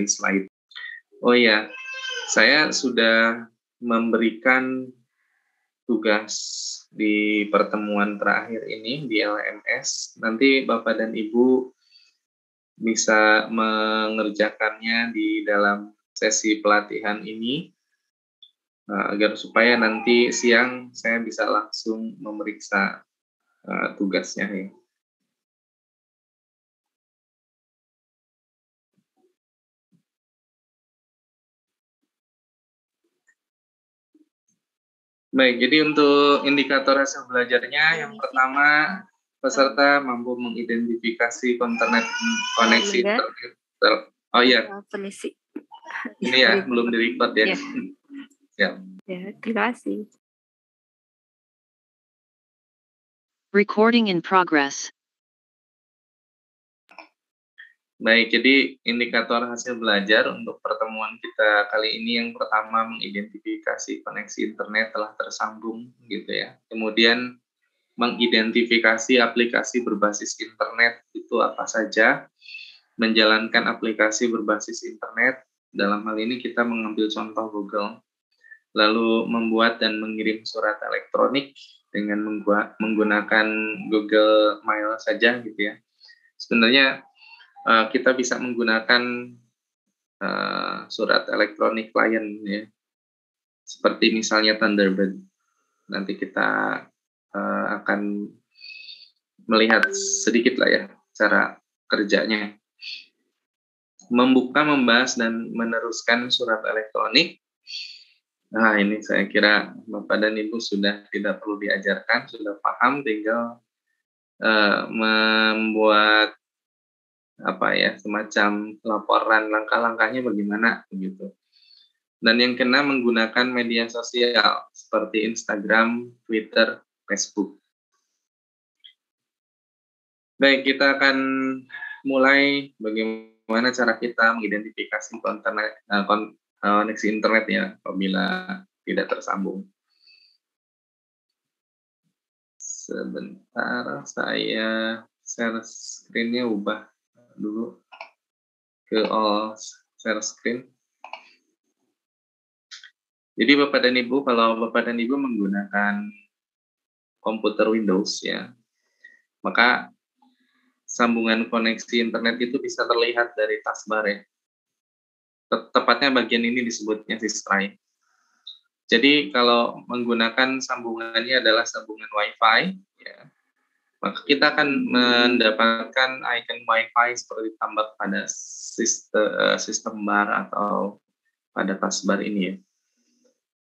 slide. Oh iya, saya sudah memberikan tugas di pertemuan terakhir ini di LMS. Nanti Bapak dan Ibu bisa mengerjakannya di dalam sesi pelatihan ini, agar supaya nanti siang saya bisa langsung memeriksa tugasnya ya. Baik, jadi untuk indikator hasil belajarnya yang pertama, peserta mampu mengidentifikasi koneksi internet. Oh iya, Permisi. ini ya, belum di-record ya. Ya, terima kasih. Recording in progress. Baik, jadi indikator hasil belajar untuk pertemuan kita kali ini yang pertama mengidentifikasi koneksi internet telah tersambung gitu ya. Kemudian mengidentifikasi aplikasi berbasis internet itu apa saja, menjalankan aplikasi berbasis internet, dalam hal ini kita mengambil contoh Google, lalu membuat dan mengirim surat elektronik dengan menggunakan Google Mail saja gitu ya. Sebenarnya kita bisa menggunakan surat elektronik klien ya, seperti misalnya Thunderbird. Nanti kita akan melihat sedikit lah ya cara kerjanya. Membuka, membahas, dan meneruskan surat elektronik. Nah, ini saya kira Bapak dan Ibu sudah tidak perlu diajarkan, sudah paham, tinggal membuat semacam laporan langkah-langkahnya bagaimana begitu. Dan yang kena menggunakan media sosial seperti Instagram, Twitter, Facebook. Baik, kita akan mulai bagaimana cara kita mengidentifikasi koneksi internet ya apabila tidak tersambung. Sebentar, saya share screen-nya ubah dulu ke all share screen. Jadi Bapak dan Ibu, kalau Bapak dan Ibu menggunakan komputer Windows ya, maka sambungan koneksi internet itu bisa terlihat dari taskbar ya. Tepatnya bagian ini disebutnya sistry. Jadi kalau menggunakan sambungannya adalah sambungan Wi-Fi ya, maka kita akan mendapatkan icon Wi-Fi seperti tampak pada sistem bar atau pada taskbar ini ya.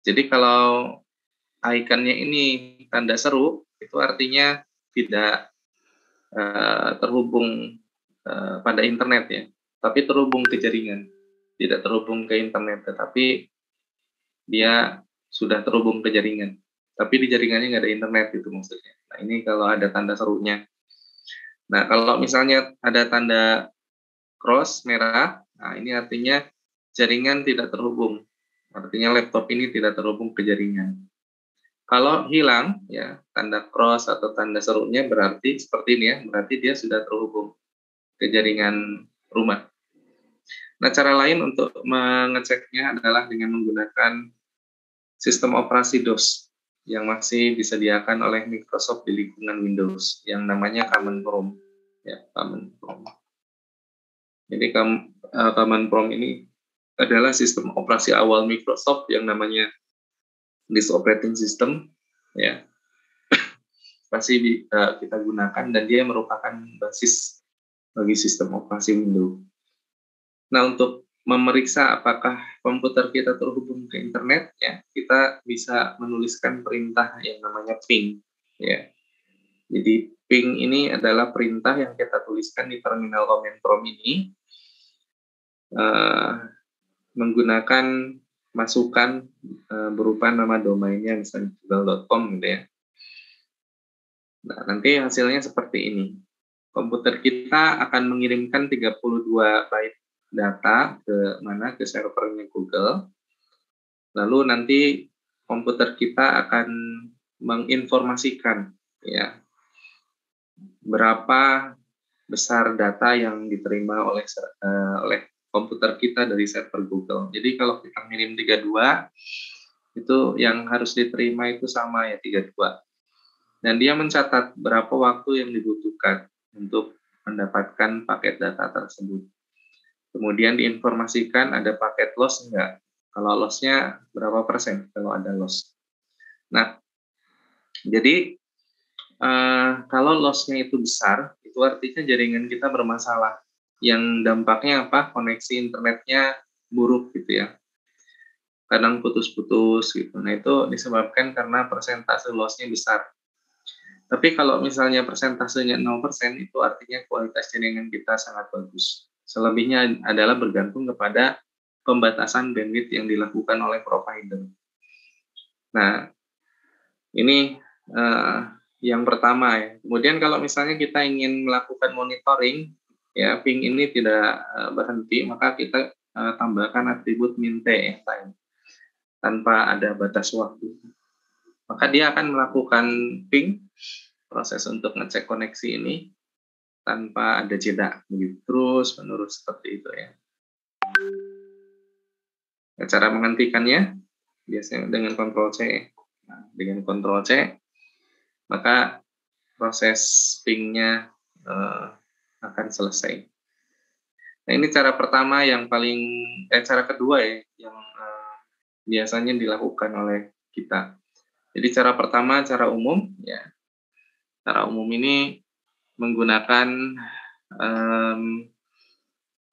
Jadi kalau ikonnya ini tanda seru, itu artinya tidak terhubung pada internet ya, tapi terhubung ke jaringan. Tidak terhubung ke internet, tetapi dia sudah terhubung ke jaringan. Tapi di jaringannya nggak ada internet itu maksudnya. Nah ini kalau ada tanda serunya. Nah kalau misalnya ada tanda cross merah, nah ini artinya jaringan tidak terhubung. Artinya laptop ini tidak terhubung ke jaringan. Kalau hilang ya tanda cross atau tanda serunya berarti seperti ini ya, berarti dia sudah terhubung ke jaringan rumah. Nah, cara lain untuk mengeceknya adalah dengan menggunakan sistem operasi DOS yang masih disediakan oleh Microsoft di lingkungan Windows yang namanya Common Prompt. Ya, Common Prompt. Jadi Common Prompt ini adalah sistem operasi awal Microsoft yang namanya disk operating system ya. Masih kita gunakan dan dia merupakan basis bagi sistem operasi Windows. Nah, untuk memeriksa apakah komputer kita terhubung ke internet, ya, kita bisa menuliskan perintah yang namanya ping. Ya. Jadi ping ini adalah perintah yang kita tuliskan di terminal command prompt ini menggunakan masukan berupa nama domainnya misalnya google.com gitu ya. Nah, nanti hasilnya seperti ini. Komputer kita akan mengirimkan 32 byte data ke servernya Google. Lalu nanti komputer kita akan menginformasikan ya berapa besar data yang diterima oleh komputer kita dari server Google. Jadi kalau kita ngirim 32, itu yang harus diterima itu sama ya 32. Dan dia mencatat berapa waktu yang dibutuhkan untuk mendapatkan paket data tersebut. Kemudian diinformasikan ada paket loss enggak. Kalau loss-nya berapa persen kalau ada loss. Nah, jadi kalau loss-nya itu besar, itu artinya jaringan kita bermasalah. Yang dampaknya apa? Koneksi internetnya buruk gitu ya. Kadang putus-putus gitu. Nah, itu disebabkan karena persentase loss-nya besar. Tapi kalau misalnya persentasenya 0%, itu artinya kualitas jaringan kita sangat bagus. Selebihnya adalah bergantung kepada pembatasan bandwidth yang dilakukan oleh provider. Nah, ini yang pertama ya. Kemudian kalau misalnya kita ingin melakukan monitoring, ya ping ini tidak berhenti, maka kita tambahkan atribut min-t ya, time, tanpa ada batas waktu. Maka dia akan melakukan ping, proses untuk ngecek koneksi ini, tanpa ada jeda, begitu terus menerus seperti itu ya. Nah, cara menghentikannya biasanya dengan Ctrl+C. Nah, dengan Ctrl+C, maka proses ping-nya akan selesai. Nah, ini cara pertama yang cara kedua ya, yang biasanya dilakukan oleh kita. Jadi cara pertama, cara umum ya. Cara umum ini menggunakan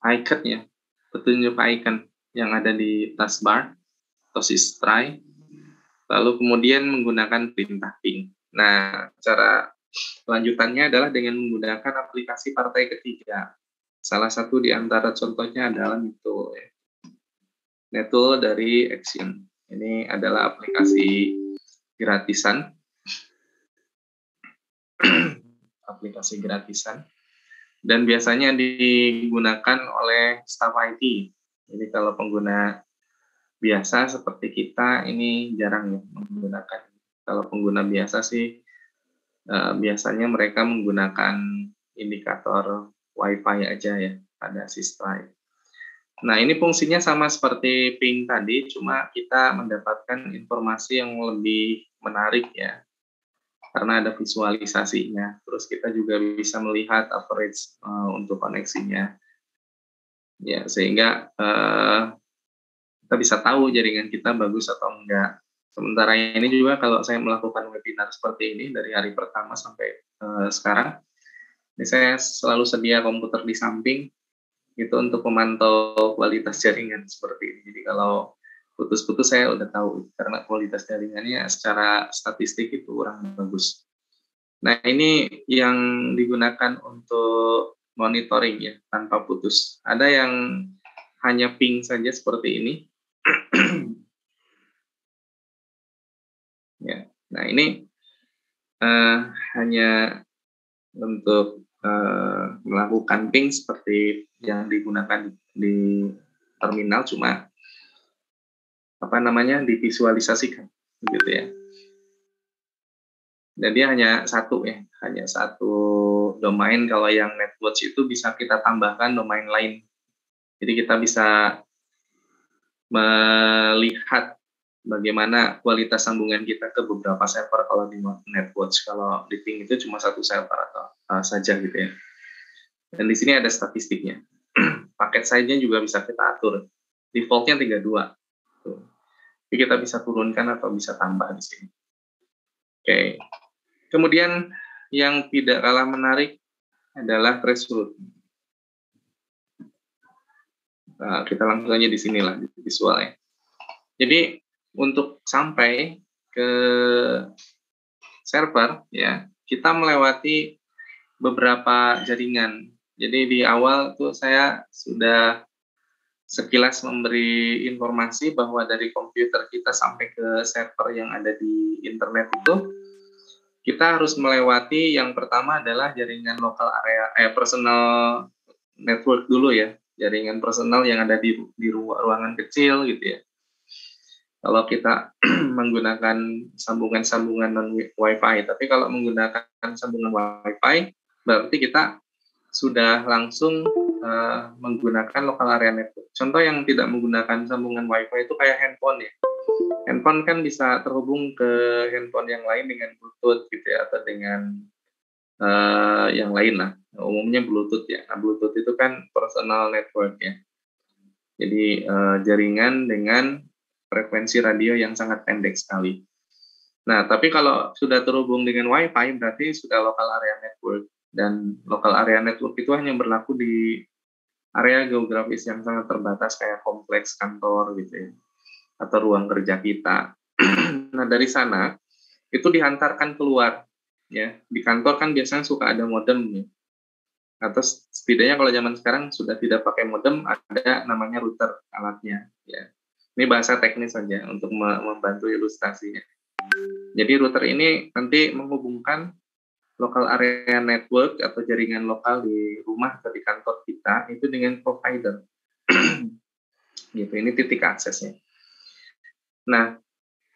icon ya, petunjuk icon yang ada di taskbar atau try, lalu kemudian menggunakan perintah ping. Nah, cara lanjutannya adalah dengan menggunakan aplikasi partai ketiga. Salah satu di antara contohnya adalah Netool. Netool dari Action. Ini adalah aplikasi gratisan. Aplikasi gratisan. Dan biasanya digunakan oleh staff IT. Jadi kalau pengguna biasa seperti kita ini jarang ya menggunakan. Kalau pengguna biasa sih biasanya mereka menggunakan indikator Wi-Fi aja ya pada Sistry. Nah, ini fungsinya sama seperti ping tadi, cuma kita mendapatkan informasi yang lebih menarik ya, karena ada visualisasinya. Terus kita juga bisa melihat average untuk koneksinya. Ya, sehingga kita bisa tahu jaringan kita bagus atau enggak. Sementara ini juga kalau saya melakukan webinar seperti ini dari hari pertama sampai sekarang, ini saya selalu sedia komputer di samping itu untuk memantau kualitas jaringan seperti ini. Jadi kalau putus-putus saya udah tahu karena kualitas jaringannya secara statistik itu kurang bagus. Nah, ini yang digunakan untuk monitoring ya tanpa putus. Ada yang hanya ping saja seperti ini. Ya, nah ini hanya untuk melakukan ping seperti yang digunakan di terminal, cuma divisualisasikan gitu ya. Dan dia hanya satu ya, hanya satu domain. Kalau yang Netwatch itu bisa kita tambahkan domain lain. Jadi kita bisa melihat bagaimana kualitas sambungan kita ke beberapa server kalau di Netwatch. Kalau di ping itu cuma satu server atau saja gitu ya. Dan di sini ada statistiknya. Paket size-nya juga bisa kita atur. Default-nya 32. Tuh. Jadi kita bisa turunkan atau bisa tambah di sini. Oke. Kemudian yang tidak kalah menarik adalah threshold. Nah, kita langsung aja di sinilah di visualnya. Jadi untuk sampai ke server ya, kita melewati beberapa jaringan. Jadi di awal tuh saya sudah sekilas memberi informasi bahwa dari komputer kita sampai ke server yang ada di internet itu kita harus melewati yang pertama adalah jaringan lokal area personal network dulu ya, jaringan personal yang ada di ruangan kecil gitu ya. Kalau kita menggunakan sambungan-sambungan non-Wi-Fi, tapi kalau menggunakan sambungan Wi-Fi berarti kita sudah langsung menggunakan local area network. Contoh yang tidak menggunakan sambungan Wi-Fi itu kayak handphone ya. Handphone kan bisa terhubung ke handphone yang lain dengan Bluetooth gitu ya, atau dengan yang lain lah. Umumnya Bluetooth ya. Nah, Bluetooth itu kan personal network ya. Jadi jaringan dengan frekuensi radio yang sangat pendek sekali. Nah, tapi kalau sudah terhubung dengan Wi-Fi berarti sudah local area network. Dan local area network itu hanya berlaku di area geografis yang sangat terbatas kayak kompleks kantor gitu ya, atau ruang kerja kita. Nah, dari sana itu dihantarkan keluar ya. Di kantor kan biasanya suka ada modem ya. Atau setidaknya kalau zaman sekarang sudah tidak pakai modem, ada namanya router alatnya ya. Ini bahasa teknis saja untuk membantu ilustrasinya. Jadi router ini nanti menghubungkan local area network atau jaringan lokal di rumah atau di kantor kita itu dengan provider. Gitu, ini titik aksesnya. Nah,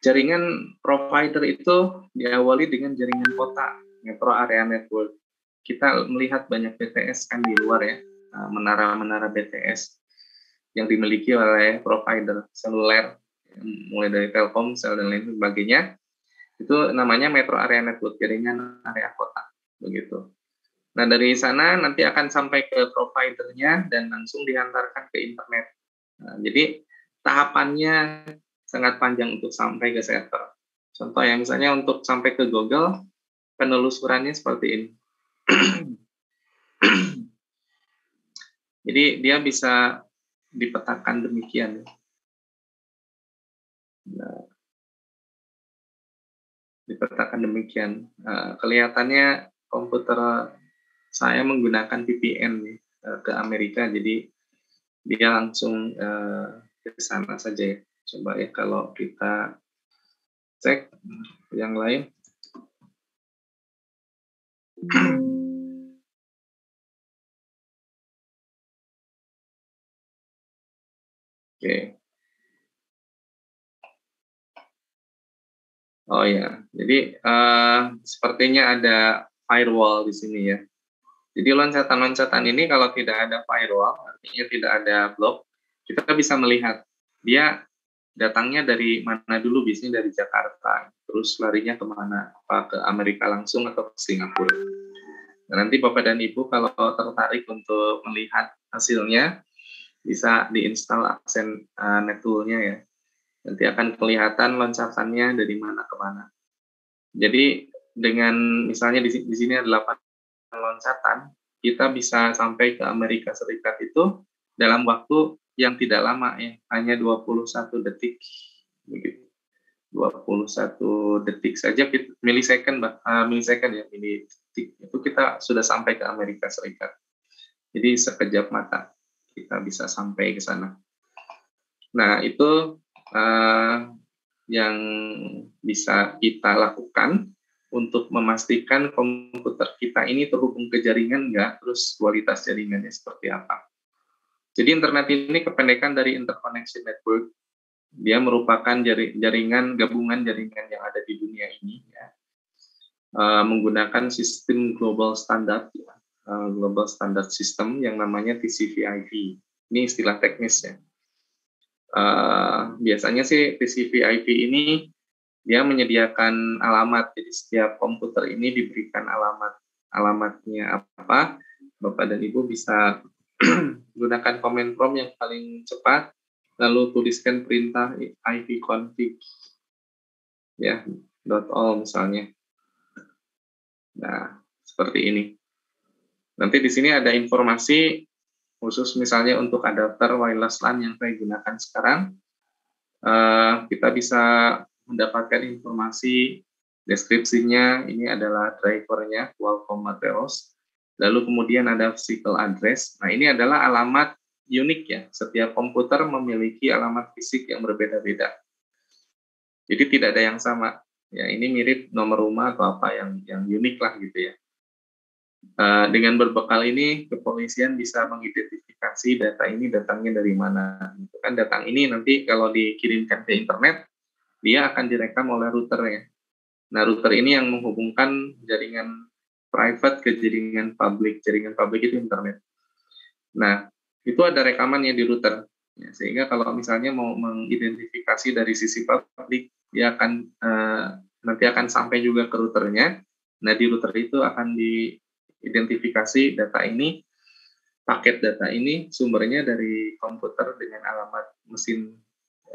jaringan provider itu diawali dengan jaringan kota, metro area network. Kita melihat banyak BTS kan di luar ya, menara-menara BTS yang dimiliki oleh provider seluler, mulai dari Telkomsel dan lain sebagainya. Itu namanya metro area network, jaringan area kota, begitu. Nah, dari sana nanti akan sampai ke providernya dan langsung dihantarkan ke internet. Nah, jadi tahapannya sangat panjang untuk sampai ke server. Contoh yang misalnya untuk sampai ke Google, penelusurannya seperti ini. Jadi dia bisa dipetakan demikian. Nah, dipetakan demikian. Kelihatannya komputer saya menggunakan VPN nih, ke Amerika, jadi dia langsung ke sana saja ya. Coba ya kalau kita cek yang lain. Oke. Oh ya, jadi sepertinya ada firewall di sini ya. Jadi loncatan-loncatan ini kalau tidak ada firewall, artinya tidak ada blok, kita bisa melihat dia datangnya dari mana dulu, biasanya dari Jakarta, terus larinya kemana, apa ke Amerika langsung atau ke Singapura. Nah, nanti Bapak dan Ibu kalau tertarik untuk melihat hasilnya, bisa diinstal Accent NetTool-nya ya. Nanti akan kelihatan loncatannya dari mana ke mana. Jadi dengan misalnya di sini ada 8 loncatan, kita bisa sampai ke Amerika Serikat itu dalam waktu yang tidak lama ya, hanya 21 detik begitu. 21 detik saja, milisecond ya, milidetik itu kita sudah sampai ke Amerika Serikat. Jadi sekejap mata kita bisa sampai ke sana. Nah, itu yang bisa kita lakukan untuk memastikan komputer kita ini terhubung ke jaringan enggak, terus kualitas jaringannya seperti apa. Jadi internet ini kependekan dari interconnection network. Dia merupakan jaringan gabungan jaringan yang ada di dunia ini ya. Menggunakan sistem global standard ya. Global standard system yang namanya TCP/IP. Ini istilah teknis ya. Biasanya sih TCP/IP ini dia menyediakan alamat, jadi setiap komputer ini diberikan alamatnya apa, Bapak dan Ibu bisa gunakan command prompt yang paling cepat, lalu tuliskan perintah ipconfig ya, .all misalnya. Nah, seperti ini. Nanti di sini ada informasi khusus misalnya untuk adapter wireless LAN yang saya gunakan sekarang. Kita bisa mendapatkan informasi deskripsinya. Ini adalah drivernya, Qualcomm Mateos. Lalu kemudian ada physical address. Nah, ini adalah alamat unik ya. Setiap komputer memiliki alamat fisik yang berbeda-beda. Jadi tidak ada yang sama. Ya, ini mirip nomor rumah atau apa yang unik lah gitu ya. Dengan berbekal ini, kepolisian bisa mengidentifikasi data ini datangnya dari mana. Itu kan data ini nanti kalau dikirimkan ke internet, dia akan direkam oleh routernya. Nah, router ini yang menghubungkan jaringan private ke jaringan publik. Jaringan publik itu internet. Nah, itu ada rekamannya di router. Ya, sehingga kalau misalnya mau mengidentifikasi dari sisi publik, dia akan nanti akan sampai juga ke routernya. Nah, di router itu akan diidentifikasi data ini, paket data ini sumbernya dari komputer dengan alamat mesin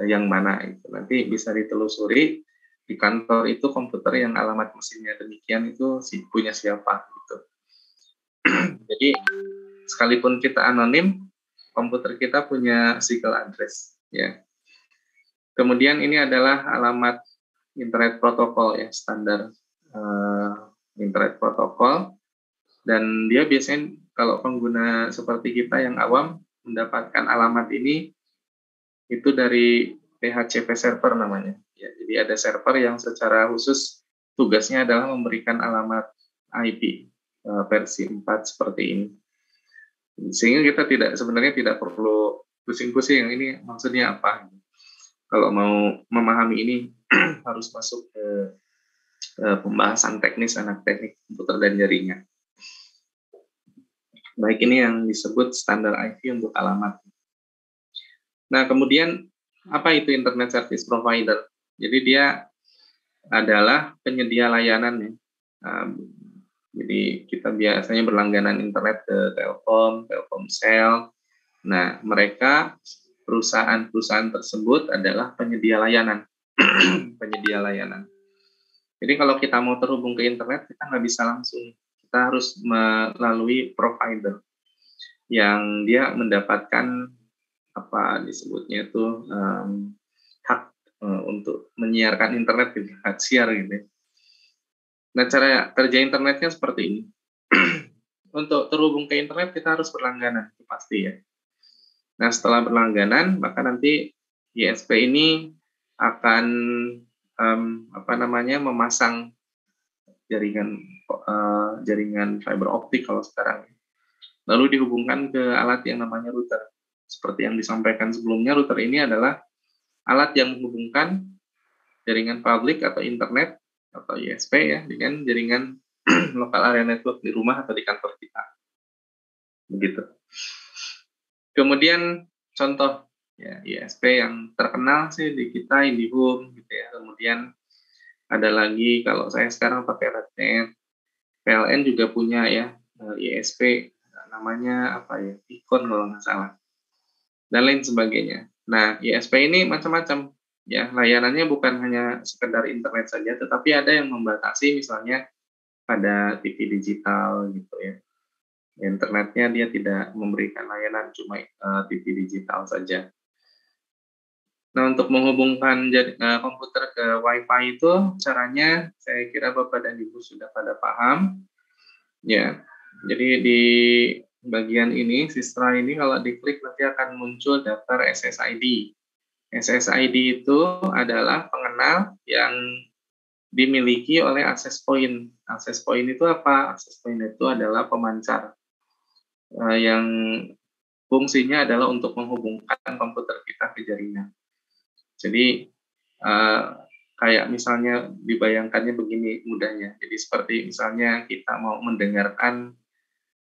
yang mana itu. Nanti bisa ditelusuri di kantor itu komputer yang alamat mesinnya demikian itu punya siapa gitu. Jadi sekalipun kita anonim, komputer kita punya SQL address ya. Kemudian ini adalah alamat internet protokol ya, standar internet protokol, dan dia biasanya kalau pengguna seperti kita yang awam mendapatkan alamat ini itu dari DHCP server namanya ya. Jadi ada server yang secara khusus tugasnya adalah memberikan alamat IP versi 4 seperti ini. Sehingga kita sebenarnya tidak perlu pusing-pusing ini maksudnya apa. Kalau mau memahami ini harus masuk ke pembahasan teknis anak teknik komputer dan jaringan. Baik, ini yang disebut standar IP untuk alamat. Nah, kemudian apa itu Internet Service Provider? Jadi dia adalah penyedia layanan ya. Jadi kita biasanya berlangganan internet ke Telkom, Telkomsel. Nah, mereka perusahaan-perusahaan tersebut adalah penyedia layanan. Penyedia layanan. Jadi kalau kita mau terhubung ke internet, kita nggak bisa langsung. Kita harus melalui provider yang dia mendapatkan apa disebutnya itu hak untuk menyiarkan internet gitu, hak siar gitu. Nah, cara kerja internetnya seperti ini. Untuk terhubung ke internet kita harus berlangganan, itu pasti ya. Nah, setelah berlangganan, maka nanti ISP ini akan memasang jaringan fiber optik kalau sekarang. Lalu dihubungkan ke alat yang namanya router. Seperti yang disampaikan sebelumnya, router ini adalah alat yang menghubungkan jaringan publik atau internet atau ISP ya dengan jaringan local area network di rumah atau di kantor kita. Begitu. Kemudian contoh ya ISP yang terkenal sih di kita IndiHome gitu ya. Kemudian ada lagi kalau saya sekarang pakai Rednet. PLN juga punya ya ISP namanya apa ya? Icon kalau nggak salah. Dan lain sebagainya. Nah, ISP ini macam-macam ya. Layanannya bukan hanya sekedar internet saja, tetapi ada yang membatasi misalnya pada TV digital gitu ya. Internetnya dia tidak memberikan layanan cuma TV digital saja. Nah, untuk menghubungkan komputer ke Wi-Fi itu caranya saya kira Bapak dan Ibu sudah pada paham. Ya. Jadi di bagian ini, Sistra ini kalau diklik nanti akan muncul daftar SSID. SSID itu adalah pengenal yang dimiliki oleh access point. Access point itu apa? Access point itu adalah pemancar yang fungsinya adalah untuk menghubungkan komputer kita ke jaringan. Jadi kayak misalnya dibayangkannya begini mudahnya. Jadi seperti misalnya kita mau mendengarkan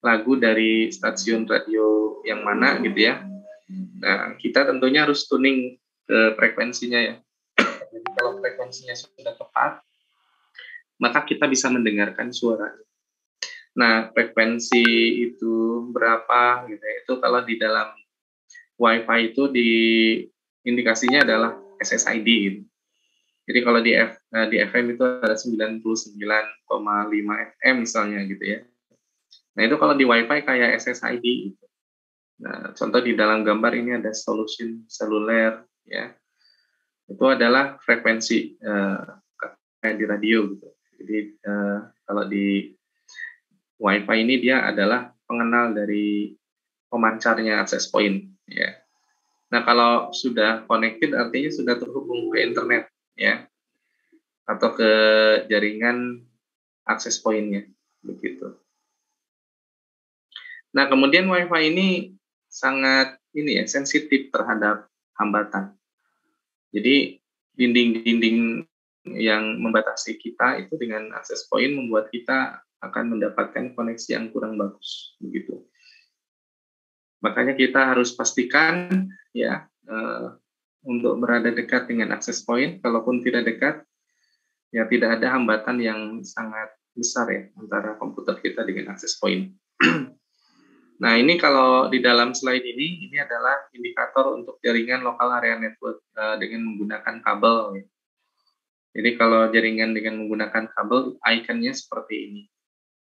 lagu dari stasiun radio yang mana gitu ya. Nah, kita tentunya harus tuning ke frekuensinya ya. Jadi kalau frekuensinya sudah tepat, maka kita bisa mendengarkan suara. Nah, frekuensi itu berapa gitu ya. Itu kalau di dalam Wi-Fi itu indikasinya adalah SSID gitu. Jadi kalau di FM itu ada 99,5 FM misalnya gitu ya. Nah, itu kalau di Wi-Fi kayak SSID gitu. Nah, contoh di dalam gambar ini ada solution seluler ya. Itu adalah frekuensi kayak di radio gitu. Jadi kalau di Wi-Fi ini dia adalah pengenal dari pemancarnya access point ya. Nah, kalau sudah connected artinya sudah terhubung ke internet ya atau ke jaringan access point-nya begitu. Nah, kemudian Wi-Fi ini sangat sensitif terhadap hambatan. Jadi dinding-dinding yang membatasi kita itu dengan access point membuat kita akan mendapatkan koneksi yang kurang bagus begitu. Makanya kita harus pastikan ya untuk berada dekat dengan akses point. Kalaupun tidak dekat, ya tidak ada hambatan yang sangat besar ya antara komputer kita dengan akses point. Nah, ini kalau di dalam slide ini adalah indikator untuk jaringan local area network dengan menggunakan kabel. Jadi kalau jaringan dengan menggunakan kabel, ikonnya seperti ini.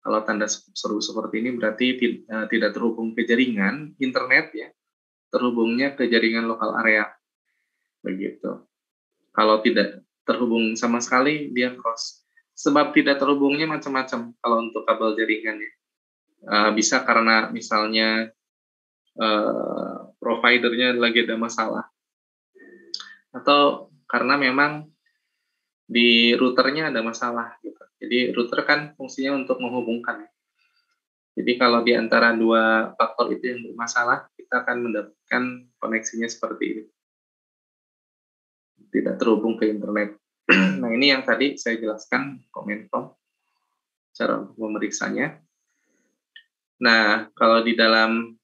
Kalau tanda seru seperti ini berarti tidak terhubung ke jaringan internet ya, terhubungnya ke jaringan lokal area. Begitu. Kalau tidak terhubung sama sekali, dia cross. Sebab tidak terhubungnya macam-macam kalau untuk kabel jaringannya. Bisa karena misalnya providernya lagi ada masalah, atau karena memang di routernya ada masalah gitu. Jadi router kan fungsinya untuk menghubungkan. Jadi kalau di antara dua faktor itu yang bermasalah, kita akan mendapatkan koneksinya seperti ini. Tidak terhubung ke internet. Nah, ini yang tadi saya jelaskan Kominfo cara untuk memeriksanya. Nah, kalau di dalam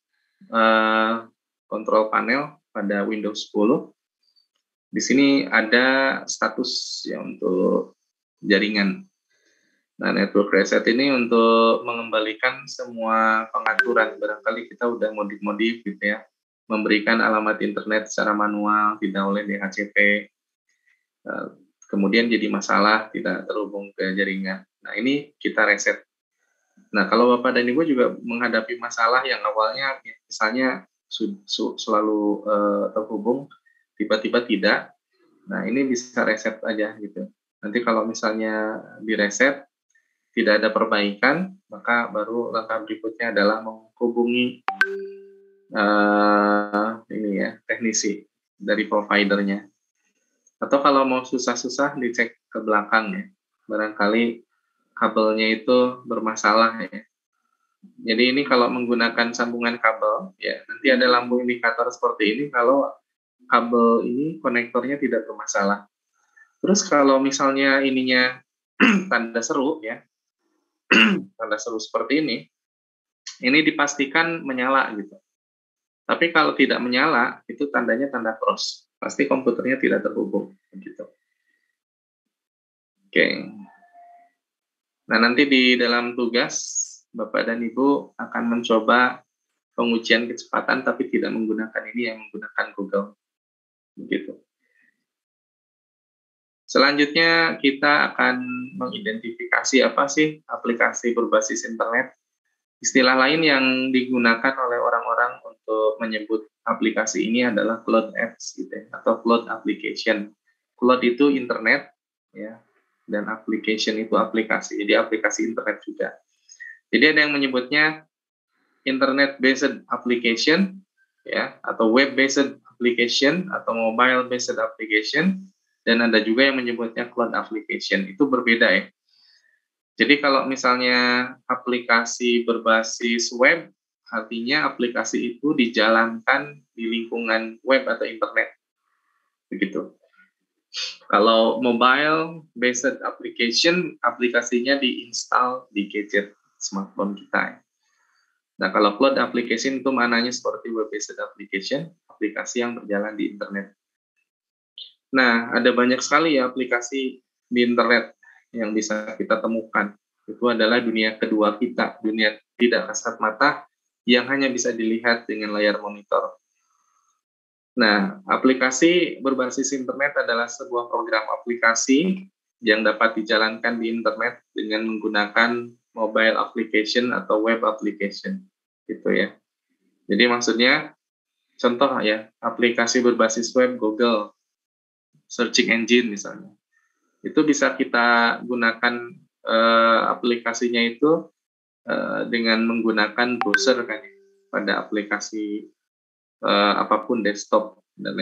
kontrol panel pada Windows 10, di sini ada status ya untuk jaringan. Nah, network reset ini untuk mengembalikan semua pengaturan. Barangkali kita udah modif-modif gitu ya. Memberikan alamat internet secara manual, tidak oleh DHCP. Kemudian jadi masalah, tidak terhubung ke jaringan. Nah, ini kita reset. Nah, kalau Bapak dan Ibu juga menghadapi masalah yang awalnya misalnya selalu terhubung, tiba-tiba tidak, nah ini bisa reset aja gitu. Nanti kalau misalnya direset, tidak ada perbaikan, maka baru langkah berikutnya adalah menghubungi ini ya, teknisi dari providernya. Atau kalau mau susah-susah dicek ke belakang ya, barangkali kabelnya itu bermasalah ya. Jadi ini kalau menggunakan sambungan kabel, ya nanti ada lampu indikator seperti ini kalau kabel ini konektornya tidak bermasalah. Terus kalau misalnya ininya tanda seru ya, tanda seru seperti ini dipastikan menyala gitu. Tapi kalau tidak menyala, itu tandanya tanda cross. Pasti komputernya tidak terhubung gitu. Oke. Nah, nanti di dalam tugas Bapak dan Ibu akan mencoba pengujian kecepatan tapi tidak menggunakan ini, yang menggunakan Google. Begitu. Selanjutnya kita akan mengidentifikasi apa sih aplikasi berbasis internet. Istilah lain yang digunakan oleh orang-orang untuk menyebut aplikasi ini adalah cloud apps gitu ya, atau cloud application. Cloud itu internet ya, dan application itu aplikasi. Jadi aplikasi internet juga. Jadi ada yang menyebutnya internet based application ya, atau web based application atau mobile based application, dan ada juga yang menyebutnya cloud application. Itu berbeda ya. Jadi kalau misalnya aplikasi berbasis web, artinya aplikasi itu dijalankan di lingkungan web atau internet. Begitu. Kalau mobile based application, aplikasinya diinstal di gadget smartphone kita. Nah, kalau cloud application itu maknanya seperti web based application, aplikasi yang berjalan di internet. Nah, ada banyak sekali ya aplikasi di internet yang bisa kita temukan. Itu adalah dunia kedua kita, dunia tidak kasat mata yang hanya bisa dilihat dengan layar monitor. Nah, aplikasi berbasis internet adalah sebuah program aplikasi yang dapat dijalankan di internet dengan menggunakan mobile application atau web application, gitu ya. Jadi maksudnya, contoh ya, aplikasi berbasis web Google, searching engine misalnya. Itu bisa kita gunakan aplikasinya itu dengan menggunakan browser kan ya, pada aplikasi apapun desktop dan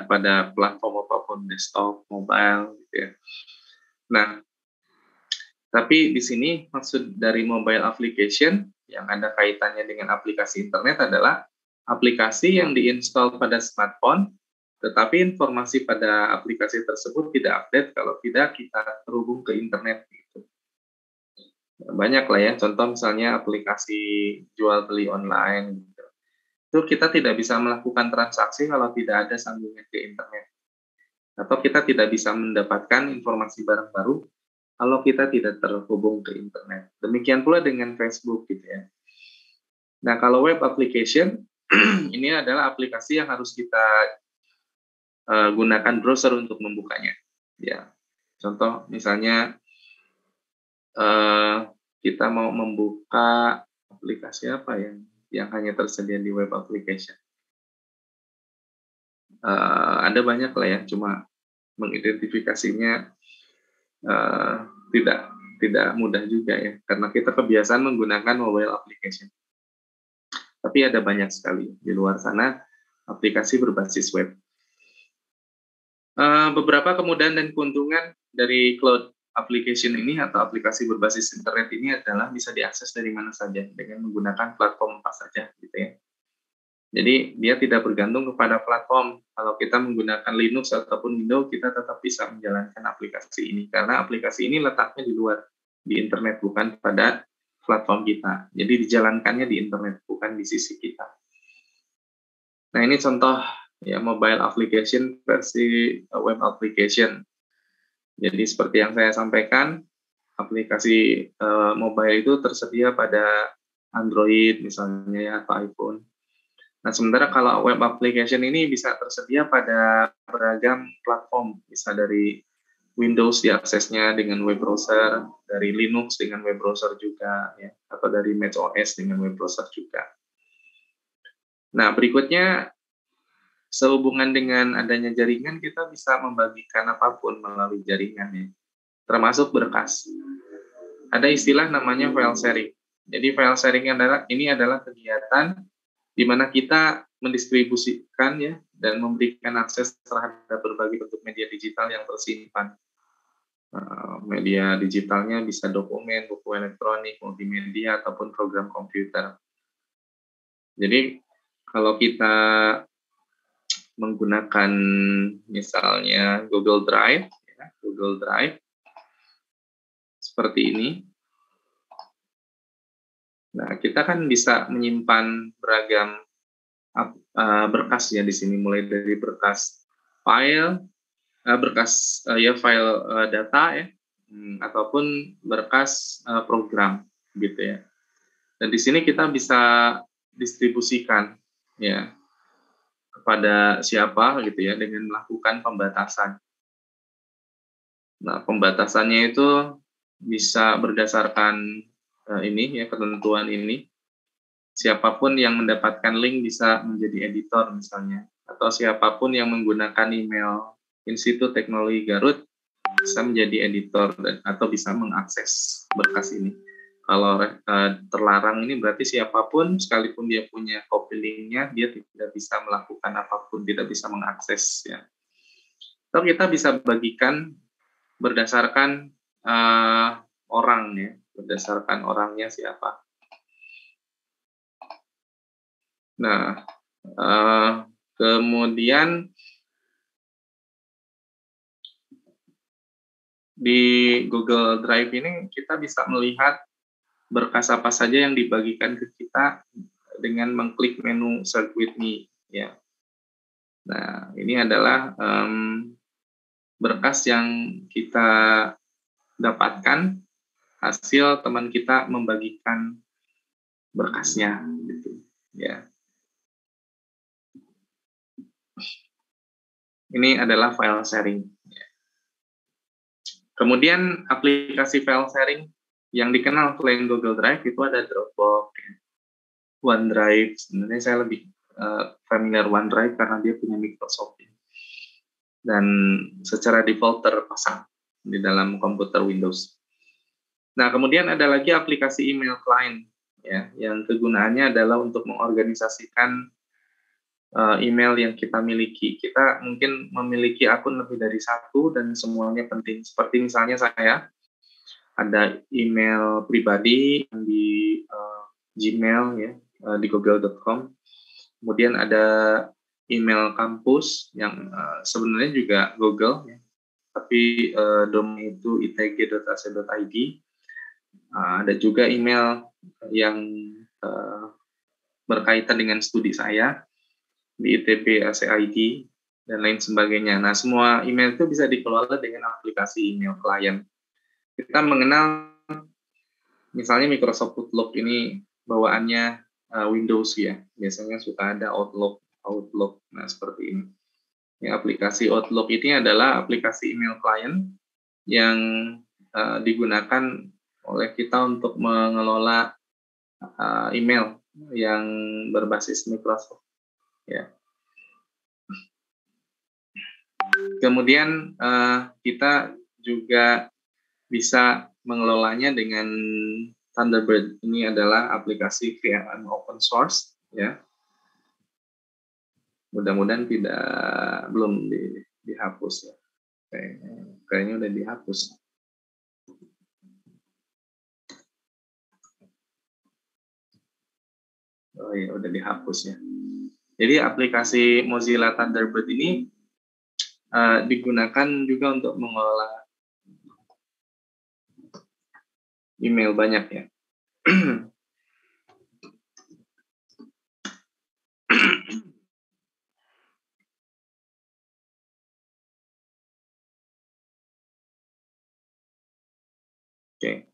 pada platform apapun desktop, mobile gitu ya. Nah, tapi di sini maksud dari mobile application yang ada kaitannya dengan aplikasi internet adalah aplikasi yang diinstal pada smartphone, tetapi informasi pada aplikasi tersebut tidak update kalau tidak kita terhubung ke internet gitu. Banyak lah ya, contoh misalnya aplikasi jual beli online gitu. itu kita tidak bisa melakukan transaksi kalau tidak ada sambungan ke internet. Atau kita tidak bisa mendapatkan informasi barang baru kalau kita tidak terhubung ke internet. Demikian pula dengan Facebook gitu ya. Nah, kalau web application ini adalah aplikasi yang harus kita gunakan browser untuk membukanya. Ya, contoh misalnya kita mau membuka aplikasi apa yang hanya tersedia di web application. Ada banyak lah ya, cuma mengidentifikasinya tidak mudah juga ya, karena kita kebiasaan menggunakan mobile application. Tapi ada banyak sekali di luar sana aplikasi berbasis web. Beberapa kemudahan dan keuntungan dari cloud application ini atau aplikasi berbasis internet ini adalah bisa diakses dari mana saja dengan menggunakan platform apa saja gitu ya. Jadi dia tidak bergantung kepada platform. Kalau kita menggunakan Linux ataupun Windows, kita tetap bisa menjalankan aplikasi ini karena aplikasi ini letaknya di luar, di internet, bukan pada platform kita. Jadi dijalankannya di internet, bukan di sisi kita. Nah, ini contoh ya mobile application versi web application. Jadi seperti yang saya sampaikan, aplikasi mobile itu tersedia pada Android misalnya ya, atau iPhone. Nah, sementara kalau web application ini bisa tersedia pada beragam platform, bisa dari Windows diaksesnya dengan web browser, dari Linux dengan web browser juga, ya, atau dari macOS dengan web browser juga. Nah, berikutnya, sehubungan dengan adanya jaringan, kita bisa membagikan apapun melalui jaringan, ya, termasuk berkas. Ada istilah namanya file sharing. Jadi file sharing ini adalah kegiatan di mana kita mendistribusikan ya dan memberikan akses terhadap berbagai bentuk media digital yang tersimpan. Media digitalnya bisa dokumen, buku elektronik, multimedia, ataupun program komputer. Jadi kalau kita menggunakan misalnya Google Drive, ya, Google Drive seperti ini. Nah, kita kan bisa menyimpan beragam berkas ya di sini, mulai dari berkas file, file data ya, ataupun berkas program gitu ya. Dan di sini kita bisa distribusikan ya kepada siapa gitu ya dengan melakukan pembatasan. Nah, pembatasannya itu bisa berdasarkan ini ya, ketentuan ini. Siapapun yang mendapatkan link bisa menjadi editor misalnya, atau siapapun yang menggunakan email Institut Teknologi Garut bisa menjadi editor atau bisa mengakses berkas ini. Kalau terlarang ini berarti siapapun, sekalipun dia punya copy linknya, dia tidak bisa melakukan apapun, tidak bisa mengakses ya. Atau kita bisa bagikan berdasarkan orang ya, berdasarkan orangnya siapa. Nah, kemudian di Google Drive ini kita bisa melihat berkas apa saja yang dibagikan ke kita dengan mengklik menu Search with Me. Ya. Nah, ini adalah berkas yang kita dapatkan hasil teman kita membagikan berkasnya, gitu. Ya. Ini adalah file sharing. Kemudian aplikasi file sharing yang dikenal selain Google Drive itu ada Dropbox, OneDrive. Sebenarnya saya lebih familiar OneDrive karena dia punya Microsoft. Dan secara default terpasang di dalam komputer Windows. Nah, kemudian ada lagi aplikasi email client ya, yang kegunaannya adalah untuk mengorganisasikan email yang kita miliki. Kita mungkin memiliki akun lebih dari satu dan semuanya penting. Seperti misalnya saya ada email pribadi di Gmail ya, di google.com. Kemudian ada email kampus yang sebenarnya juga Google ya, tapi domain itu itg.ac.id. Ada juga email yang berkaitan dengan studi saya di ITB ACID dan lain sebagainya. Nah, semua email itu bisa dikelola dengan aplikasi email klien. Kita mengenal misalnya Microsoft Outlook ini bawaannya Windows ya. Biasanya suka ada Outlook. Nah, seperti ini. Ya, aplikasi Outlook ini adalah aplikasi email klien yang digunakan oleh kita untuk mengelola email yang berbasis Microsoft. Ya. Kemudian kita juga bisa mengelolanya dengan Thunderbird. Ini adalah aplikasi kreatif open source, ya. Mudah-mudahan belum dihapus ya. Kayaknya udah dihapus. Oh iya, udah dihapus ya. Jadi aplikasi Mozilla Thunderbird ini digunakan juga untuk mengelola email banyak ya. Oke.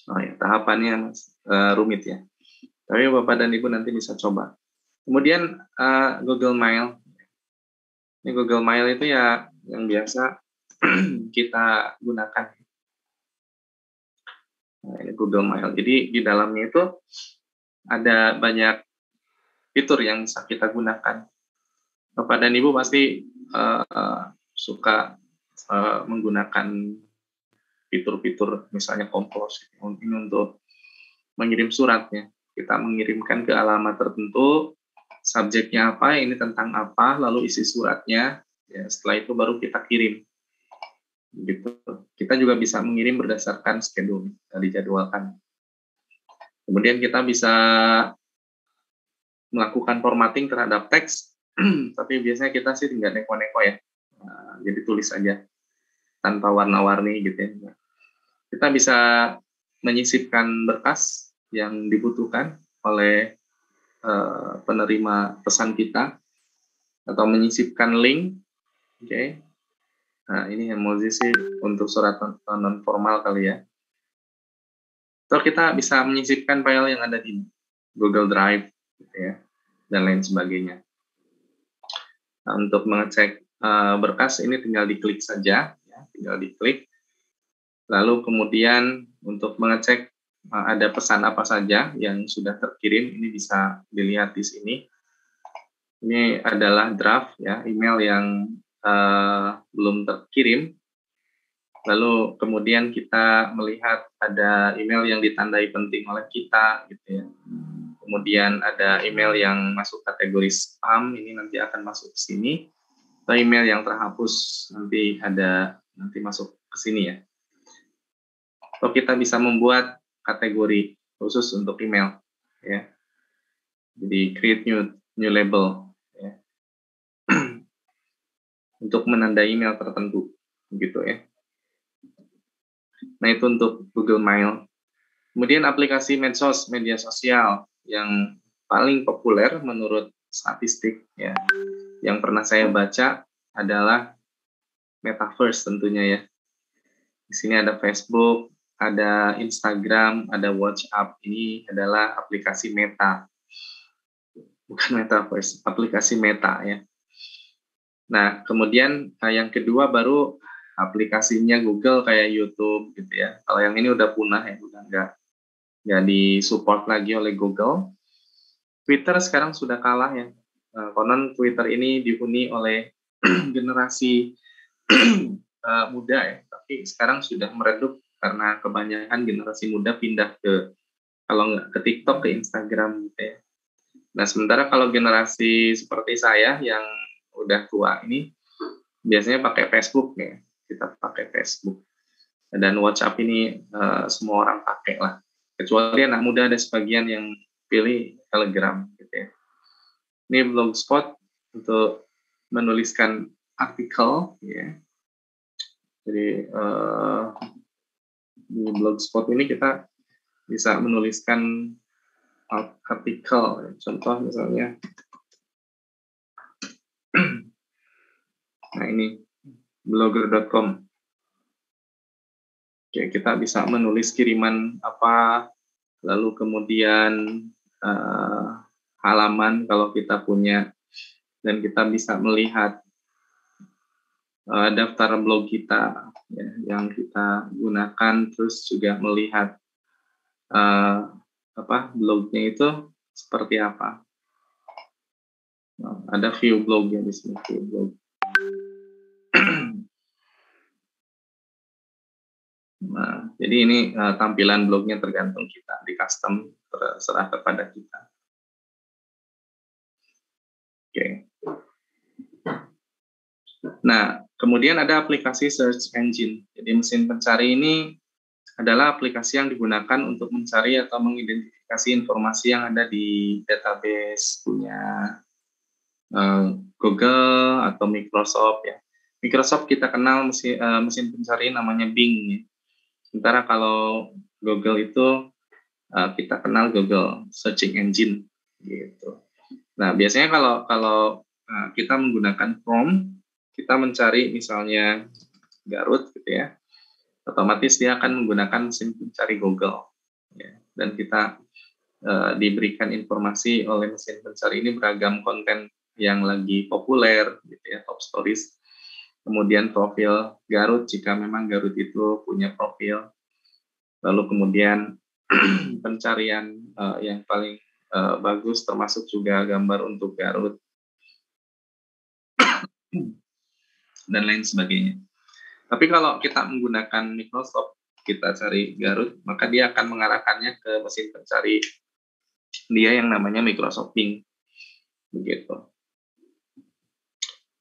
Oh ya, tahapannya rumit ya. Tapi Bapak dan Ibu nanti bisa coba. Kemudian Google Mail. Ini Google Mail itu ya yang biasa kita gunakan. Nah, ini Google Mail. Jadi di dalamnya itu ada banyak fitur yang bisa kita gunakan. Bapak dan Ibu pasti suka menggunakan fitur-fitur misalnya Compose ini untuk mengirim suratnya. Kita mengirimkan ke alamat tertentu, subjeknya apa, ini tentang apa, lalu isi suratnya. Ya, setelah itu baru kita kirim. Gitu. Kita juga bisa mengirim berdasarkan schedule yang dijadwalkan. Kemudian kita bisa melakukan formatting terhadap teks, tapi biasanya kita sih tinggal neko-neko ya. Nah, jadi tulis aja tanpa warna-warni gitu ya. Kita bisa menyisipkan berkas yang dibutuhkan oleh penerima pesan kita atau menyisipkan link. Oke. Nah, ini emoji sih untuk surat non formal kali ya. Atau kita bisa menyisipkan file yang ada di Google Drive gitu ya, dan lain sebagainya. Nah, untuk mengecek berkas ini tinggal diklik saja, ya, tinggal diklik. Lalu kemudian untuk mengecek ada pesan apa saja yang sudah terkirim, ini bisa dilihat di sini. Ini adalah draft ya, email yang belum terkirim. Lalu kemudian kita melihat ada email yang ditandai penting oleh kita, gitu ya. Kemudian ada email yang masuk kategori spam, ini nanti akan masuk ke sini. Atau email yang terhapus nanti masuk ke sini ya. Atau kita bisa membuat kategori khusus untuk email, ya. Jadi create new label, ya. Untuk menandai email tertentu, gitu ya. Nah, itu untuk Google Mail. Kemudian aplikasi medsos, media sosial yang paling populer menurut statistik ya, yang pernah saya baca adalah Metaverse tentunya ya. Di sini ada Facebook, ada Instagram, ada WhatsApp. Ini adalah aplikasi Meta. Bukan Metaverse, aplikasi Meta ya. Nah, kemudian yang kedua baru aplikasinya Google kayak YouTube gitu ya. Kalau yang ini udah punah ya, udah nggak disupport lagi oleh Google. Twitter sekarang sudah kalah ya. Konon Twitter ini dihuni oleh generasi muda ya, tapi sekarang sudah meredup karena kebanyakan generasi muda pindah kalau nggak ke TikTok, ke Instagram gitu ya. Nah, sementara kalau generasi seperti saya yang udah tua ini biasanya pakai Facebook ya, kita pakai Facebook. Dan WhatsApp ini semua orang pakai lah. Kecuali anak muda ada sebagian yang pilih Telegram gitu ya. Ini Blogspot untuk menuliskan artikel ya. Jadi Di Blogspot ini kita bisa menuliskan artikel, contoh misalnya, nah ini blogger.com. Oke, kita bisa menulis kiriman apa, lalu kemudian halaman kalau kita punya, dan kita bisa melihat daftar blog kita ya, yang kita gunakan, terus juga melihat blognya itu seperti apa. Nah, ada view blog ya di sini, view blog. Nah, jadi ini tampilan blognya tergantung kita, di custom, terserah kepada kita. Oke. Nah, kemudian ada aplikasi search engine. Jadi mesin pencari ini adalah aplikasi yang digunakan untuk mencari atau mengidentifikasi informasi yang ada di database punya Google atau Microsoft ya. Microsoft kita kenal mesin pencari namanya Bing ya. Sementara kalau Google itu kita kenal Google Searching Engine gitu. Nah, biasanya kalau kita menggunakan Chrome, kita mencari misalnya Garut gitu ya, otomatis dia akan menggunakan mesin pencari Google ya. Dan kita diberikan informasi oleh mesin pencari ini beragam konten yang lagi populer gitu ya, top stories, kemudian profil Garut jika memang Garut itu punya profil, lalu kemudian pencarian yang paling bagus termasuk juga gambar untuk Garut dan lain sebagainya. Tapi kalau kita menggunakan Microsoft, kita cari Garut, maka dia akan mengarahkannya ke mesin pencari dia yang namanya Microsoft Bing. Begitu.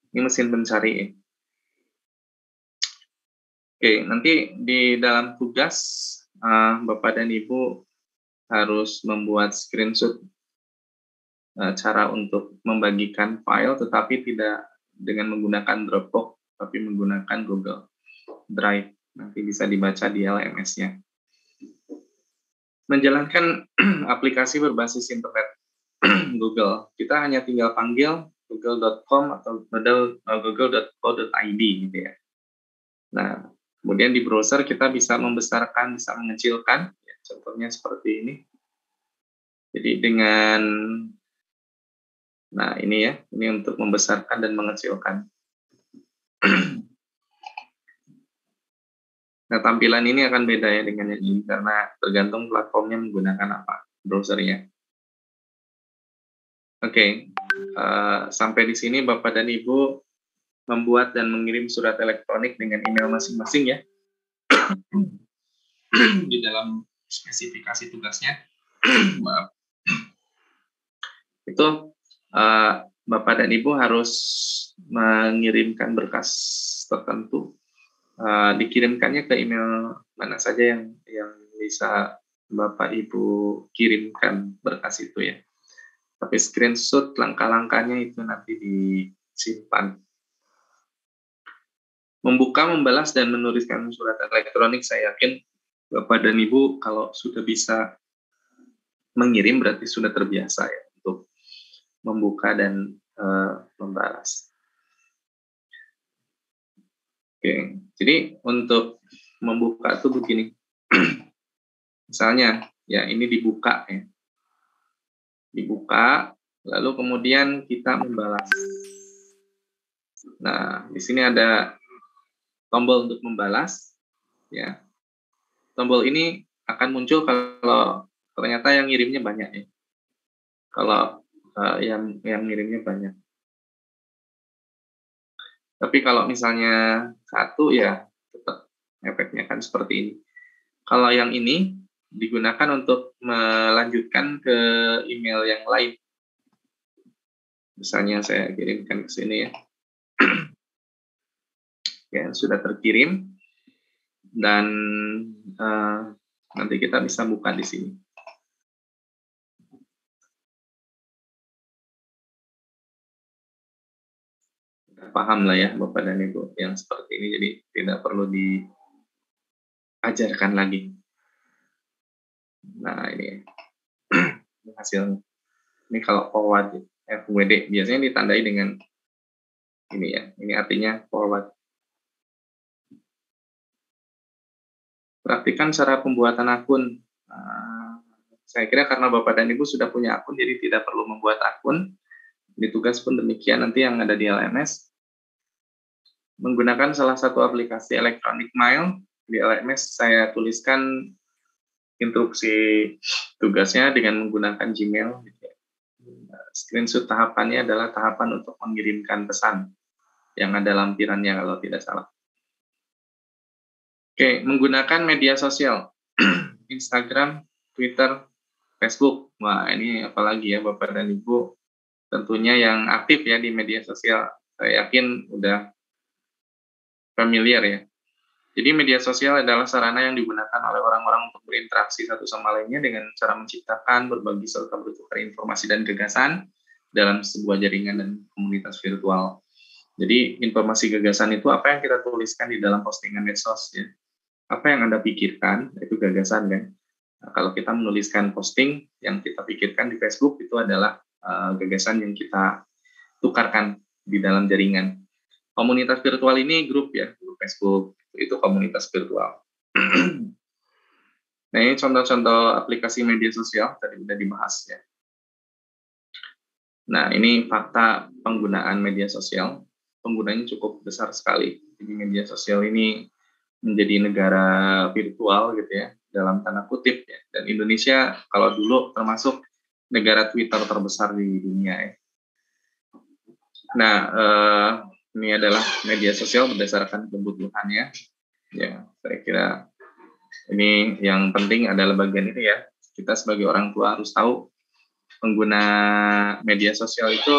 Ini mesin pencari. Oke, nanti di dalam tugas Bapak dan Ibu harus membuat screenshot cara untuk membagikan file, tetapi tidak dengan menggunakan Dropbox, tapi menggunakan Google Drive. Nanti bisa dibaca di LMS-nya. Menjalankan aplikasi berbasis internet Google, kita hanya tinggal panggil google.com atau google.co.id gitu ya. Nah, kemudian di browser kita bisa membesarkan, bisa mengecilkan, ya, contohnya seperti ini. Jadi dengan, nah ini ya, ini untuk membesarkan dan mengecilkan. Nah, tampilan ini akan beda ya dengan yang ini, karena tergantung platformnya menggunakan apa, browsernya. Oke, sampai di sini Bapak dan Ibu membuat dan mengirim surat elektronik dengan email masing-masing ya. Di dalam spesifikasi tugasnya. Maaf. Itu Bapak dan Ibu harus mengirimkan berkas tertentu. Dikirimkannya ke email mana saja yang bisa Bapak Ibu kirimkan berkas itu ya. Tapi screenshot langkah-langkahnya itu nanti disimpan. Membuka, membalas, dan menuliskan surat elektronik, saya yakin Bapak dan Ibu kalau sudah bisa mengirim berarti sudah terbiasa ya untuk membuka dan membalas. Oke, jadi untuk membuka itu begini. Misalnya, ya ini dibuka ya. Dibuka, lalu kemudian kita membalas. Nah, di sini ada tombol untuk membalas. Ya, tombol ini akan muncul kalau ternyata yang ngirimnya banyak ya. Kalau yang ngirimnya banyak. Tapi kalau misalnya satu ya tetap efeknya kan seperti ini. Kalau yang ini digunakan untuk melanjutkan ke email yang lain. Misalnya saya kirimkan ke sini ya. Ya, sudah terkirim dan nanti kita bisa buka di sini. Paham lah ya Bapak dan Ibu yang seperti ini, jadi tidak perlu ajarkan lagi. Nah, ini hasilnya. Ini kalau forward, FWD, biasanya ditandai dengan ini ya. Ini artinya forward. Praktikan cara pembuatan akun. Saya kira karena Bapak dan Ibu sudah punya akun, jadi tidak perlu membuat akun. Di tugas pun demikian nanti yang ada di LMS. Menggunakan salah satu aplikasi electronic mail. Di LMS saya tuliskan instruksi tugasnya dengan menggunakan Gmail. Screenshot tahapannya adalah tahapan untuk mengirimkan pesan yang ada lampirannya kalau tidak salah. Oke, menggunakan media sosial. Instagram, Twitter, Facebook. Wah, ini apalagi ya Bapak dan Ibu tentunya yang aktif ya di media sosial. Saya yakin udah familiar ya. Jadi media sosial adalah sarana yang digunakan oleh orang-orang untuk berinteraksi satu sama lainnya dengan cara menciptakan, berbagi, serta bertukar informasi dan gagasan dalam sebuah jaringan dan komunitas virtual. Jadi informasi gagasan itu apa yang kita tuliskan di dalam postingan medsos ya. Apa yang Anda pikirkan, itu gagasan kan. Nah, kalau kita menuliskan posting yang kita pikirkan di Facebook itu adalah gagasan yang kita tukarkan di dalam jaringan. Komunitas virtual ini grup ya, grup Facebook, itu komunitas virtual. Nah, ini contoh-contoh aplikasi media sosial, tadi sudah dibahas ya. Nah, ini fakta penggunaan media sosial. Penggunanya cukup besar sekali. Jadi media sosial ini menjadi negara virtual gitu ya, dalam tanda kutip ya. Dan Indonesia kalau dulu termasuk negara Twitter terbesar di dunia ya. Nah, ini adalah media sosial berdasarkan kebutuhannya. Ya, saya kira ini yang penting adalah bagian ini ya. Kita sebagai orang tua harus tahu pengguna media sosial itu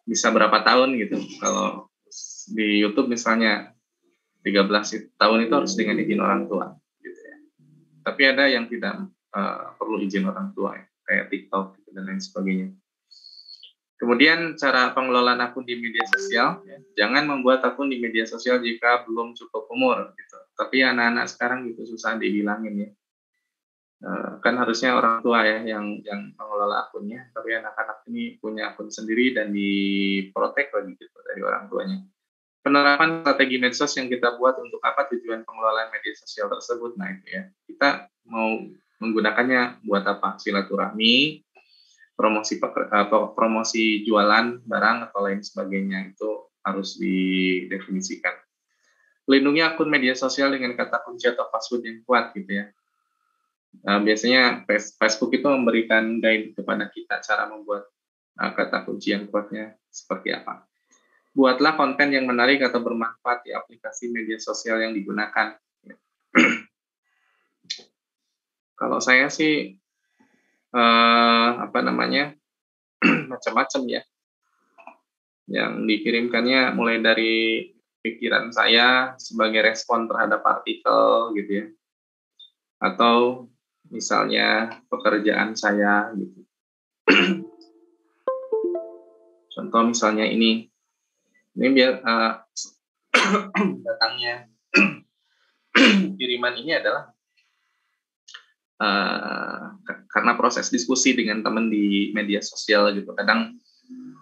bisa berapa tahun gitu. Kalau di YouTube misalnya 13 tahun itu harus dengan izin orang tua. Gitu ya. Tapi ada yang tidak perlu izin orang tua ya, kayak TikTok gitu, dan lain sebagainya. Kemudian cara pengelolaan akun di media sosial, ya. Jangan membuat akun di media sosial jika belum cukup umur. Gitu. Tapi anak-anak sekarang gitu susah dibilangin ya. Kan harusnya orang tua ya yang mengelola akunnya, tapi anak-anak ini punya akun sendiri dan diprotek lagi gitu dari orang tuanya. Penerapan strategi medsos yang kita buat untuk apa tujuan pengelolaan media sosial tersebut, nah itu ya. Kita mau menggunakannya buat apa? Silaturahmi, promosi jualan barang atau lain sebagainya, itu harus didefinisikan. Lindungi akun media sosial dengan kata kunci atau password yang kuat gitu ya. Biasanya Facebook itu memberikan guide kepada kita cara membuat kata kunci yang kuatnya seperti apa. Buatlah konten yang menarik atau bermanfaat di aplikasi media sosial yang digunakan. Kalau saya sih macam-macam ya. Yang dikirimkannya mulai dari pikiran saya sebagai respon terhadap artikel gitu ya. Atau misalnya pekerjaan saya gitu. Contoh misalnya ini biar datangnya kiriman ini adalah karena proses diskusi dengan teman di media sosial gitu. Kadang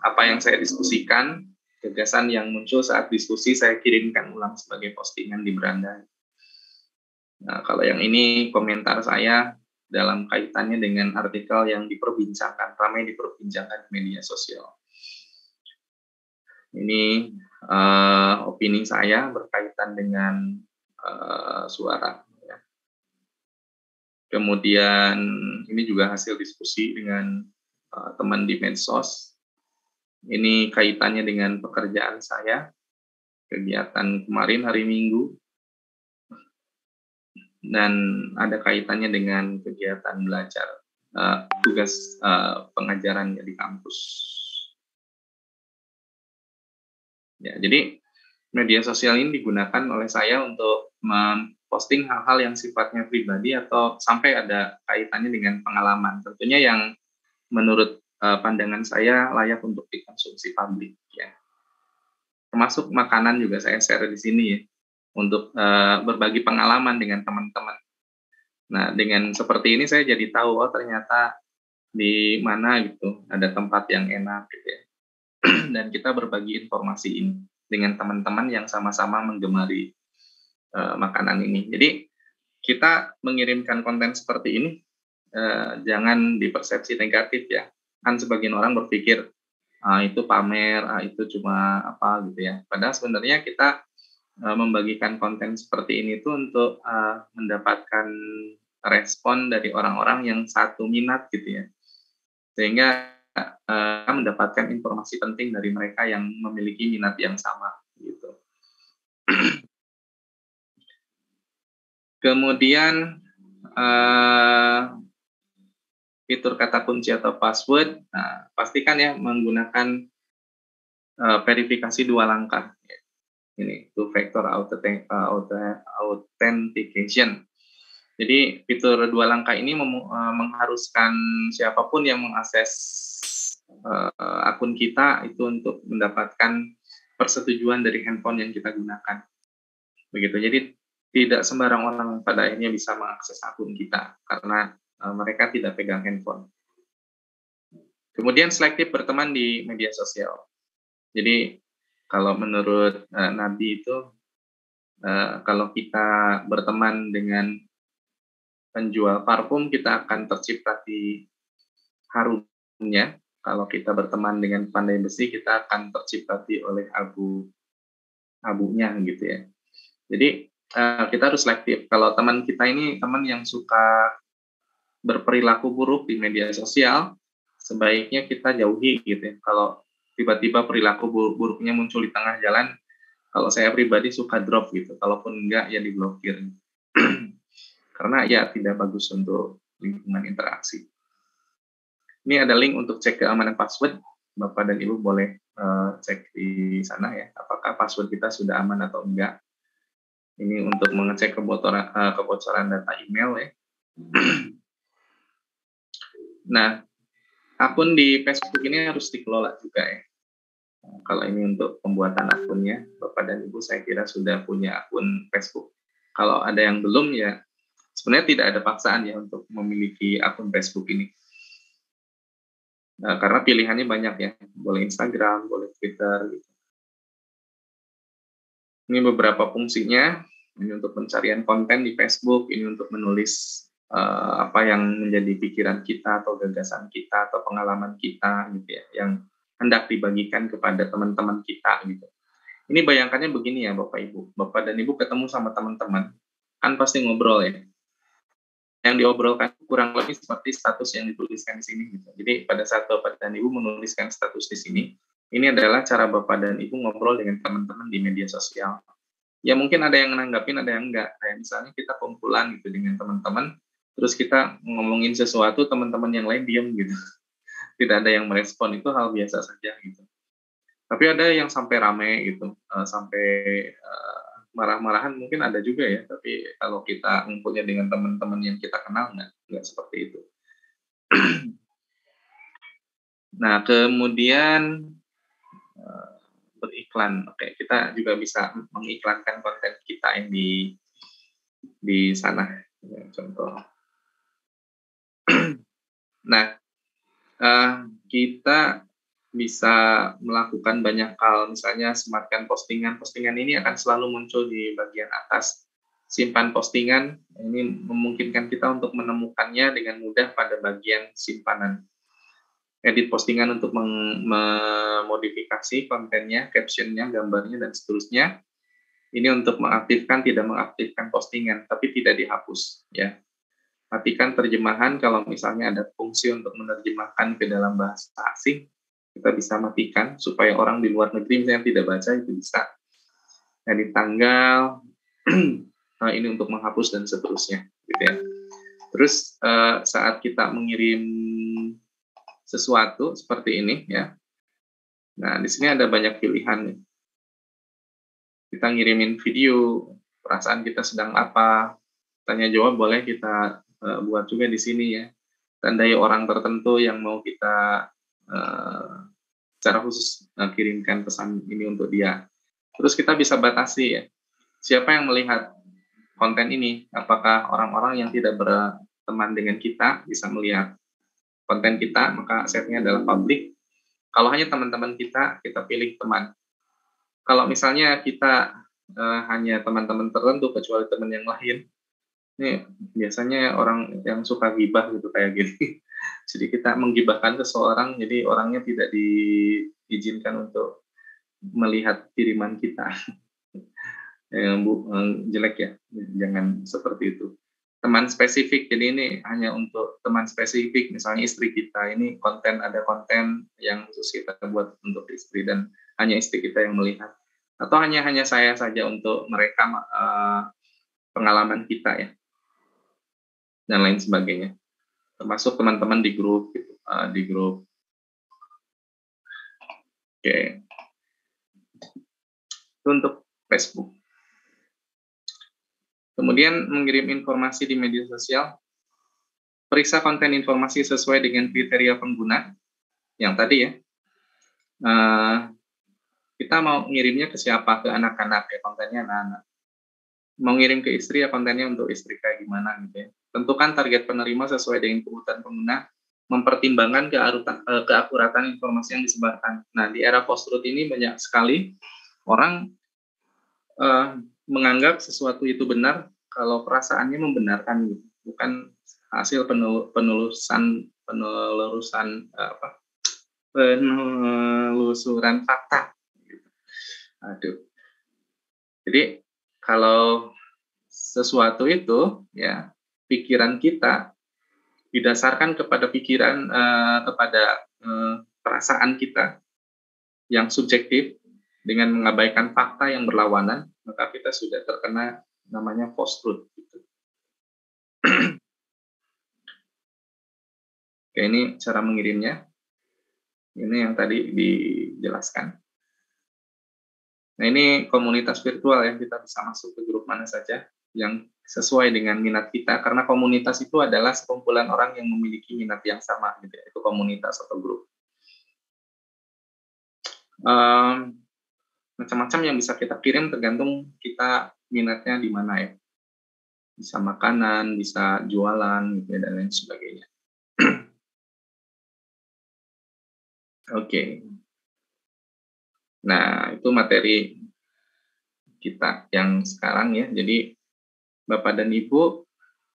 apa yang saya diskusikan, gagasan yang muncul saat diskusi saya kirimkan ulang sebagai postingan di beranda. Nah, kalau yang ini komentar saya dalam kaitannya dengan artikel yang ramai diperbincangkan di media sosial. Ini opini saya berkaitan dengan suara. Ya. Kemudian ini juga hasil diskusi dengan teman di medsos. Ini kaitannya dengan pekerjaan saya, kegiatan kemarin hari Minggu, dan ada kaitannya dengan kegiatan belajar, tugas pengajaran di kampus. Ya, jadi media sosial ini digunakan oleh saya untuk memposting hal-hal yang sifatnya pribadi atau sampai ada kaitannya dengan pengalaman. Tentunya yang menurut pandangan saya layak untuk dikonsumsi publik. Ya. Termasuk makanan juga saya share di sini ya. untuk berbagi pengalaman dengan teman-teman. Nah, dengan seperti ini saya jadi tahu, oh ternyata di mana gitu ada tempat yang enak gitu ya. Dan kita berbagi informasi ini dengan teman-teman yang sama-sama menggemari makanan ini. Jadi kita mengirimkan konten seperti ini jangan dipersepsi negatif ya. Kan sebagian orang berpikir itu pamer, itu cuma apa gitu ya. Padahal sebenarnya kita membagikan konten seperti ini tuh untuk mendapatkan respon dari orang-orang yang satu minat gitu ya. Sehingga mendapatkan informasi penting dari mereka yang memiliki minat yang sama gitu. Kemudian fitur kata kunci atau password, nah, pastikan ya menggunakan verifikasi 2 langkah. Ini two factor authentication. Jadi fitur 2 langkah ini mengharuskan siapapun yang mengakses akun kita itu untuk mendapatkan persetujuan dari handphone yang kita gunakan. Begitu. Jadi tidak sembarang orang pada akhirnya bisa mengakses akun kita karena mereka tidak pegang handphone. Kemudian selektif berteman di media sosial. Jadi kalau menurut Nabi itu kalau kita berteman dengan penjual parfum, kita akan terciprati harumnya. Kalau kita berteman dengan pandai besi, kita akan terciprati oleh abunya gitu ya. Jadi kita harus selektif. Kalau teman kita ini teman yang suka berperilaku buruk di media sosial, sebaiknya kita jauhi gitu ya. Kalau tiba-tiba perilaku buruknya muncul di tengah jalan, kalau saya pribadi suka drop gitu. Kalaupun enggak ya diblokir. Karena ya tidak bagus untuk lingkungan interaksi. Ini ada link untuk cek keamanan password. Bapak dan Ibu boleh cek di sana ya, apakah password kita sudah aman atau enggak. Ini untuk mengecek kebocoran data email ya. Nah, akun di Facebook ini harus dikelola juga ya. Kalau ini untuk pembuatan akunnya, Bapak dan Ibu saya kira sudah punya akun Facebook. Kalau ada yang belum ya, sebenarnya tidak ada paksaan ya untuk memiliki akun Facebook ini. Nah, karena pilihannya banyak ya, boleh Instagram, boleh Twitter gitu. Ini beberapa fungsinya, ini untuk pencarian konten di Facebook, ini untuk menulis apa yang menjadi pikiran kita atau gagasan kita atau pengalaman kita gitu ya, yang hendak dibagikan kepada teman-teman kita gitu. Ini bayangkannya begini ya Bapak Ibu, Bapak dan Ibu ketemu sama teman-teman, kan pasti ngobrol ya. Yang diobrolkan kurang lebih seperti status yang dituliskan di sini gitu. Jadi pada saat Bapak dan Ibu menuliskan status di sini, ini adalah cara Bapak dan Ibu ngobrol dengan teman-teman di media sosial. Ya mungkin ada yang nanggapin, ada yang enggak. Kayak misalnya kita kumpulan gitu dengan teman-teman, terus kita ngomongin sesuatu, teman-teman yang lain diam gitu. Tidak ada yang merespon, itu hal biasa saja gitu. Tapi ada yang sampai rame gitu, sampai marah-marahan mungkin ada juga ya, tapi kalau kita ngumpulnya dengan teman-teman yang kita kenal nggak seperti itu. Nah, kemudian beriklan. Oke, kita juga bisa mengiklankan konten kita yang di sana. Ya, contoh. Nah, kita bisa melakukan banyak hal, misalnya sematkan postingan. Postingan ini akan selalu muncul di bagian atas. Simpan postingan, ini memungkinkan kita untuk menemukannya dengan mudah pada bagian simpanan. Edit postingan untuk memodifikasi kontennya, captionnya, gambarnya, dan seterusnya. Ini untuk mengaktifkan, tidak mengaktifkan postingan, tapi tidak dihapus. Ya. Matikan terjemahan kalau misalnya ada fungsi untuk menerjemahkan ke dalam bahasa asing, kita bisa matikan supaya orang di luar negeri misalnya tidak baca itu bisa. Edit tanggal, ini untuk menghapus dan seterusnya, gitu ya. Terus saat kita mengirim sesuatu seperti ini, ya. Nah di sini ada banyak pilihan nih. Kita ngirimin video, perasaan kita sedang apa, tanya jawab boleh kita buat juga di sini ya. Tandai orang tertentu yang mau kita secara khusus kirimkan pesan ini untuk dia. Terus kita bisa batasi ya. siapa yang melihat konten ini? Apakah orang-orang yang tidak berteman dengan kita bisa melihat konten kita, maka asetnya adalah publik. Kalau hanya teman-teman kita pilih teman. Kalau misalnya kita hanya teman-teman tertentu kecuali teman yang lain, ini biasanya orang yang suka gibah gitu kayak gini. Jadi kita menggibahkan seseorang, jadi orangnya tidak diizinkan untuk melihat kiriman kita. Jelek ya, jangan seperti itu. Teman spesifik, jadi ini hanya untuk teman spesifik, misalnya istri kita, ini ada konten yang khusus kita buat untuk istri dan hanya istri kita yang melihat. Atau hanya saya saja untuk merekam pengalaman kita ya, dan lain sebagainya. Termasuk teman-teman di grup, gitu, di grup. Oke. Itu untuk Facebook. Kemudian mengirim informasi di media sosial. Periksa konten informasi sesuai dengan kriteria pengguna. Yang tadi ya. Kita mau ngirimnya ke siapa? Ke anak-anak ya, kontennya anak-anak. Mau ngirim ke istri ya, kontennya untuk istri kayak gimana gitu ya. Tentukan target penerima sesuai dengan kebutuhan pengguna. Mempertimbangkan keakuratan informasi yang disebarkan. Nah, di era post-truth ini banyak sekali orang menganggap sesuatu itu benar kalau perasaannya membenarkan gitu, bukan hasil penelusuran fakta. Aduh. Jadi kalau sesuatu itu ya pikiran kita didasarkan kepada perasaan kita yang subjektif dengan mengabaikan fakta yang berlawanan, maka kita sudah terkena namanya post-truth. Gitu. Oke, ini cara mengirimnya. Ini yang tadi dijelaskan. Nah, ini komunitas virtual ya, kita bisa masuk ke grup mana saja yang sesuai dengan minat kita, karena komunitas itu adalah sekumpulan orang yang memiliki minat yang sama, gitu ya. Itu komunitas atau grup. Macam-macam yang bisa kita kirim tergantung kita minatnya di mana ya. Bisa makanan, bisa jualan, gitu ya, dan lain sebagainya. Oke. Nah, itu materi kita yang sekarang ya. Jadi, Bapak dan Ibu